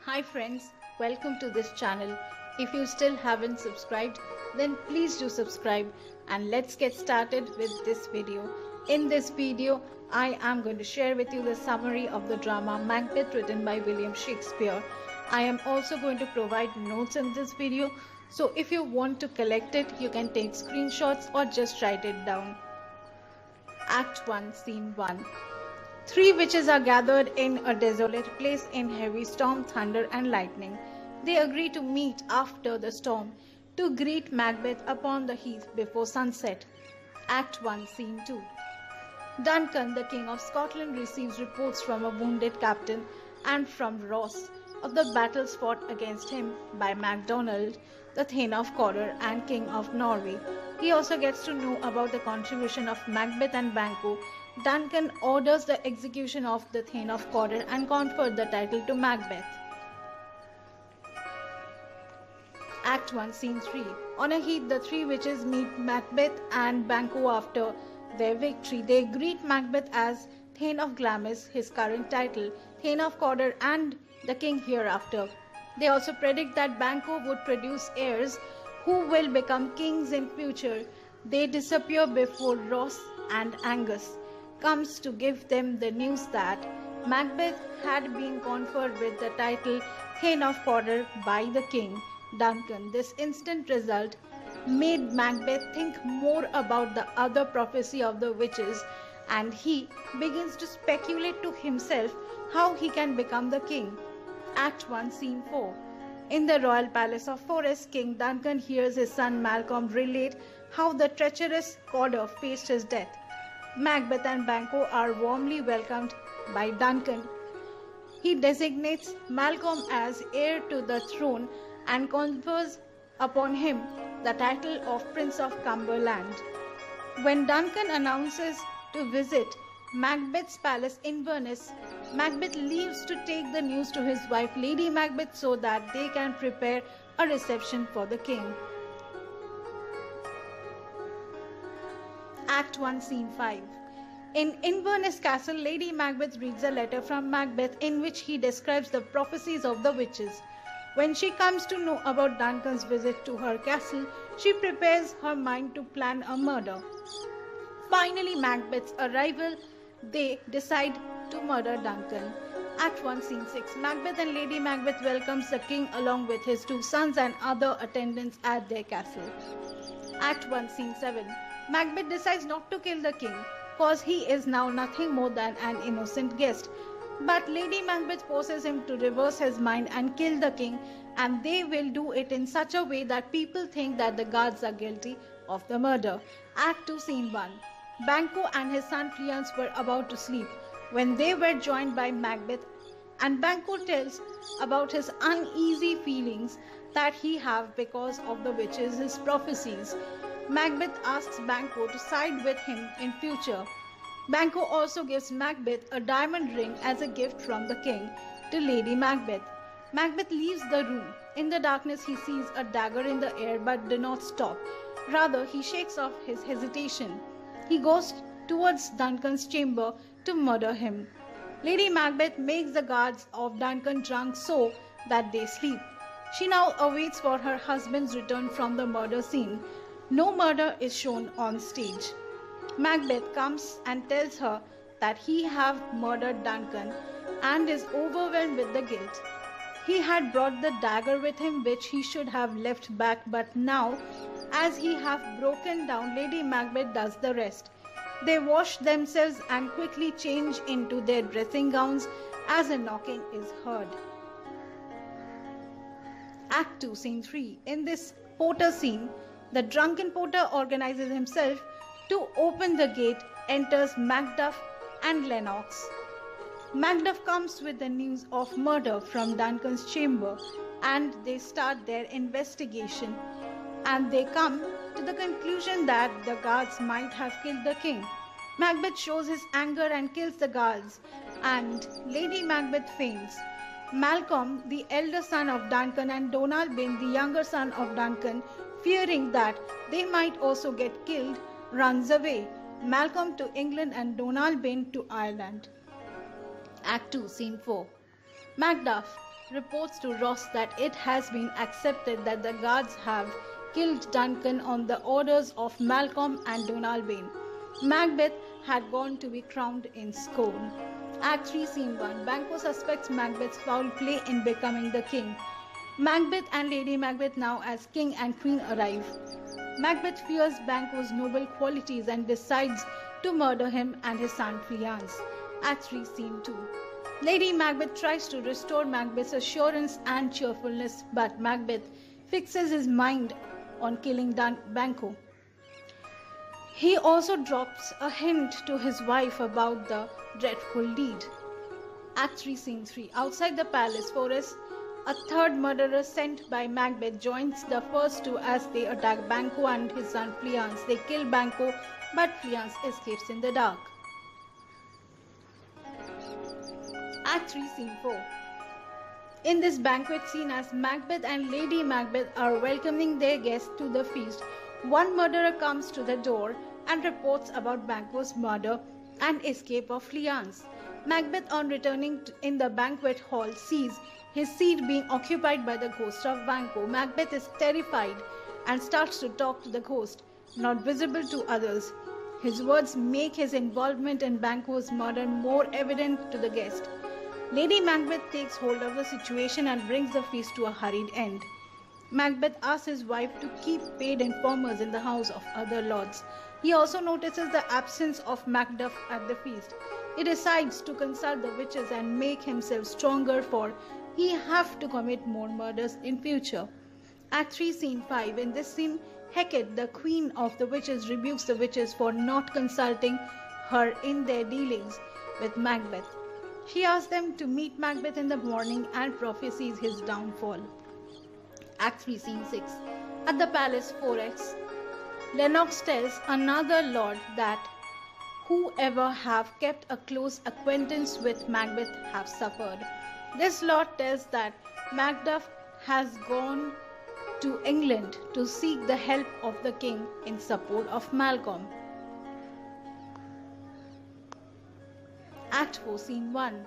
Hi friends, welcome to this channel. If you still haven't subscribed, then please do subscribe and let's get started with this video. In this video, I am going to share with you the summary of the drama Macbeth written by William Shakespeare. I am also going to provide notes in this video, so if you want to collect it, you can take screenshots or just write it down. Act 1, Scene 1. Three witches are gathered in a desolate place in heavy storm, thunder and lightning. They agree to meet after the storm to greet Macbeth upon the heath before sunset. Act 1, Scene 2. Duncan, the King of Scotland, receives reports from a wounded captain and from Ross of the battles fought against him by MacDonald, the Thane of Cawdor and King of Norway. He also gets to know about the contribution of Macbeth and Banquo. Duncan orders the execution of the Thane of Cawdor and confers the title to Macbeth. Act 1, Scene 3. On a heath, the three witches meet Macbeth and Banquo after their victory. They greet Macbeth as Thane of Glamis, his current title, Thane of Cawdor and the king hereafter. They also predict that Banquo would produce heirs who will become kings in future. They disappear before Ross and Angus comes to give them the news that Macbeth had been conferred with the title Thane of Cawdor by the king, Duncan. This instant result made Macbeth think more about the other prophecy of the witches, and he begins to speculate to himself how he can become the king. Act 1, Scene 4. In the royal palace of Forest, King Duncan hears his son Malcolm relate how the treacherous Cawdor faced his death. Macbeth and Banquo are warmly welcomed by Duncan. He designates Malcolm as heir to the throne and confers upon him the title of Prince of Cumberland. When Duncan announces to visit Macbeth's palace in Inverness, Macbeth leaves to take the news to his wife Lady Macbeth so that they can prepare a reception for the king. Act 1, Scene 5. In Inverness Castle, Lady Macbeth reads a letter from Macbeth in which he describes the prophecies of the witches. When she comes to know about Duncan's visit to her castle, she prepares her mind to plan a murder. Finally, Macbeth's arrival, they decide to murder Duncan. Act 1, Scene 6. Macbeth and Lady Macbeth welcomes the king along with his two sons and other attendants at their castle. Act 1, Scene 7. Macbeth decides not to kill the king, cause he is now nothing more than an innocent guest. But Lady Macbeth forces him to reverse his mind and kill the king, and they will do it in such a way that people think that the guards are guilty of the murder. Act 2, Scene 1. Banquo and his son Fleance were about to sleep when they were joined by Macbeth, and Banquo tells about his uneasy feelings that he have because of the witches' prophecies. Macbeth asks Banquo to side with him in future. Banquo also gives Macbeth a diamond ring as a gift from the king to Lady Macbeth. Macbeth leaves the room. In the darkness he sees a dagger in the air but does not stop. Rather, he shakes off his hesitation. He goes towards Duncan's chamber to murder him. Lady Macbeth makes the guards of Duncan drunk so that they sleep. She now awaits for her husband's return from the murder scene. No murder is shown on stage. Macbeth comes and tells her that he have murdered Duncan and is overwhelmed with the guilt. He had brought the dagger with him which he should have left back, but now, as he have broken down, Lady Macbeth does the rest. They wash themselves and quickly change into their dressing gowns as a knocking is heard. Act 2, Scene 3. In this porter scene, the drunken porter organizes himself to open the gate, enters Macduff and Lennox. Macduff comes with the news of murder from Duncan's chamber and they start their investigation, and they come to the conclusion that the guards might have killed the king. Macbeth shows his anger and kills the guards, and Lady Macbeth faints. Malcolm, the elder son of Duncan, and Donalbain, the younger son of Duncan, fearing that they might also get killed, runs away. Malcolm to England and Donalbain to Ireland. Act 2, Scene 4. Macduff, reports to Ross that it has been accepted that the guards have killed Duncan on the orders of Malcolm and Donalbain. Macbeth had gone to be crowned in Scone. Act 3, Scene 1. Banquo suspects Macbeth's foul play in becoming the king. Macbeth and Lady Macbeth now as king and queen arrive. Macbeth fears Banquo's noble qualities and decides to murder him and his son Fleance. Act 3, Scene 2. Lady Macbeth tries to restore Macbeth's assurance and cheerfulness, but Macbeth fixes his mind on killing Banquo. He also drops a hint to his wife about the dreadful deed. Act 3, Scene 3. Outside the palace forest, a third murderer sent by Macbeth joins the first two as they attack Banquo and his son Fleance. They kill Banquo, but Fleance escapes in the dark. Act 3, Scene 4. In this banquet scene, as Macbeth and Lady Macbeth are welcoming their guests to the feast, one murderer comes to the door and reports about Banquo's murder and escape of Fleance. Macbeth, on returning in the banquet hall, sees his seat being occupied by the ghost of Banquo. Macbeth is terrified and starts to talk to the ghost, not visible to others. His words make his involvement in Banquo's murder more evident to the guest. Lady Macbeth takes hold of the situation and brings the feast to a hurried end. Macbeth asks his wife to keep paid informers in the house of other lords. He also notices the absence of Macduff at the feast. He decides to consult the witches and make himself stronger, for he have to commit more murders in future. Act 3, Scene 5. In this scene, Hecate, the queen of the witches, rebukes the witches for not consulting her in their dealings with Macbeth. She asks them to meet Macbeth in the morning and prophesies his downfall. Act 3, Scene 6. At the palace forest, Lennox tells another lord that whoever have kept a close acquaintance with Macbeth have suffered. This lord tells that Macduff has gone to England to seek the help of the king in support of Malcolm. Act 4, Scene 1.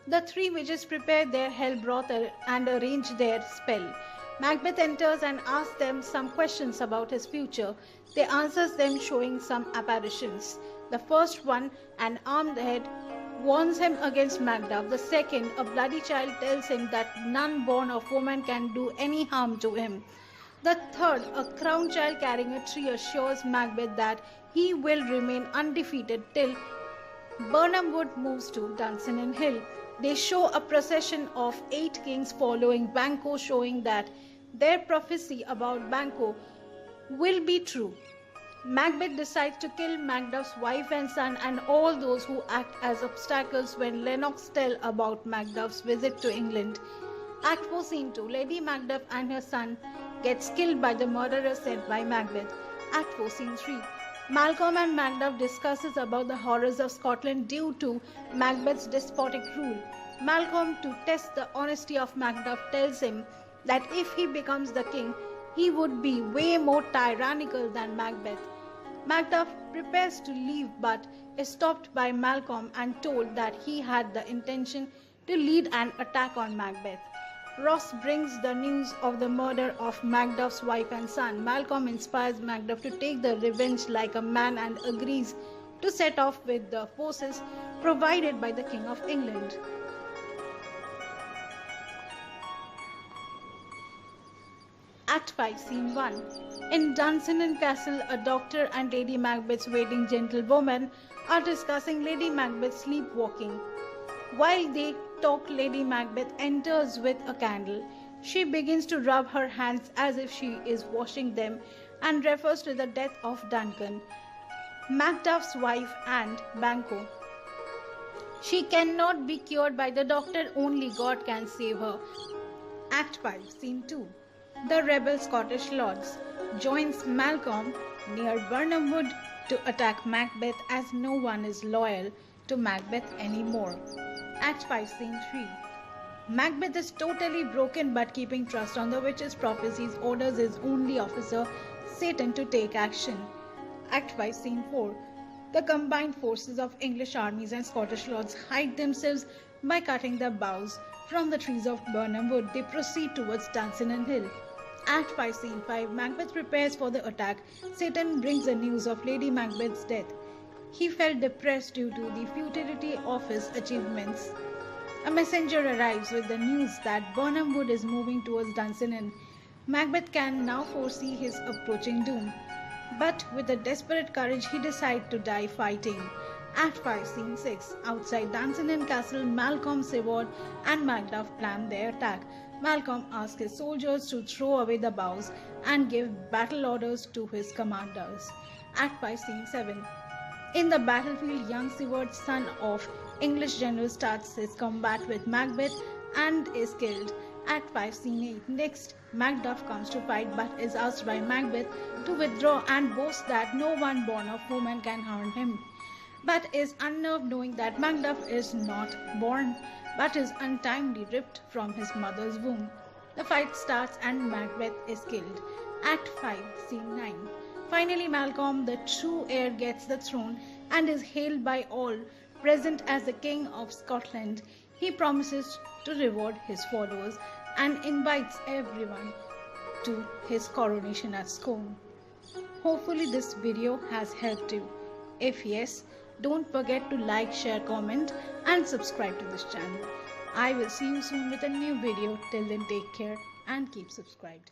The three witches prepare their hell broth and arrange their spell. Macbeth enters and asks them some questions about his future. They answer them showing some apparitions. The first one, an armed head, warns him against Macduff. The second, a bloody child, tells him that none born of woman can do any harm to him. The third, a crowned child carrying a tree, assures Macbeth that he will remain undefeated till Birnam Wood moves to Duncan Hill. They show a procession of 8 kings following Banquo, showing that their prophecy about Banquo will be true. Macbeth decides to kill Macduff's wife and son and all those who act as obstacles when Lennox tells about Macduff's visit to England. Act 4, Scene 2. Lady Macbeth and her son gets killed by the murderer sent by Macbeth. Act 4, Scene 3. Malcolm and Macduff discusses about the horrors of Scotland due to Macbeth's despotic rule. Malcolm, to test the honesty of Macduff, tells him that if he becomes the king, he would be way more tyrannical than Macbeth. Macduff prepares to leave but is stopped by Malcolm and told that he had the intention to lead an attack on Macbeth. Ross brings the news of the murder of Macduff's wife and son. Malcolm inspires Macduff to take the revenge like a man and agrees to set off with the forces provided by the King of England. Act 5, Scene 1. In Dunsinane Castle, a doctor and Lady Macbeth's waiting gentlewoman are discussing Lady Macbeth's sleepwalking. While they talk, Lady Macbeth enters with a candle. She begins to rub her hands as if she is washing them and refers to the death of Duncan, Macduff's wife, and Banquo. She cannot be cured by the doctor, only God can save her. Act 5, Scene 2. The rebel Scottish lords joins Malcolm near Birnam Wood to attack Macbeth, as no one is loyal to Macbeth anymore. Act 5, Scene 3. Macbeth is totally broken, but keeping trust on the witches' prophecies, orders his only officer, Satan, to take action. Act 5, Scene 4. The combined forces of English armies and Scottish lords hide themselves by cutting the boughs From the trees of Birnam Wood, they proceed towards Duncan Hill. Act 5, Scene 5. Macbeth prepares for the attack. Satan brings the news of Lady Macbeth's death. He felt depressed due to the futility of his achievements. A messenger arrives with the news that Birnam Wood is moving towards Duncan. Macbeth can now foresee his approaching doom. But with a desperate courage, he decides to die fighting. Act 5, Scene 6. Outside Duncan Castle, Malcolm, Seward, and Macduff plan their attack. Malcolm asks his soldiers to throw away the bows and give battle orders to his commanders. Act 5, Scene 7. In the battlefield, young Seward, son of English general, starts his combat with Macbeth and is killed. Act 5, Scene 8. Next, Macduff comes to fight but is asked by Macbeth to withdraw and boasts that no one born of woman can harm him, but is unnerved knowing that Macduff is not born but is untimely ripped from his mother's womb. The fight starts and Macbeth is killed. Act 5, Scene 9. Finally, Malcolm, the true heir, gets the throne and is hailed by all present as the King of Scotland. He promises to reward his followers and invites everyone to his coronation at Scone. Hopefully this video has helped you. If yes, don't forget to like, share, comment and subscribe to this channel. I will see you soon with a new video. Till then, take care and keep subscribed.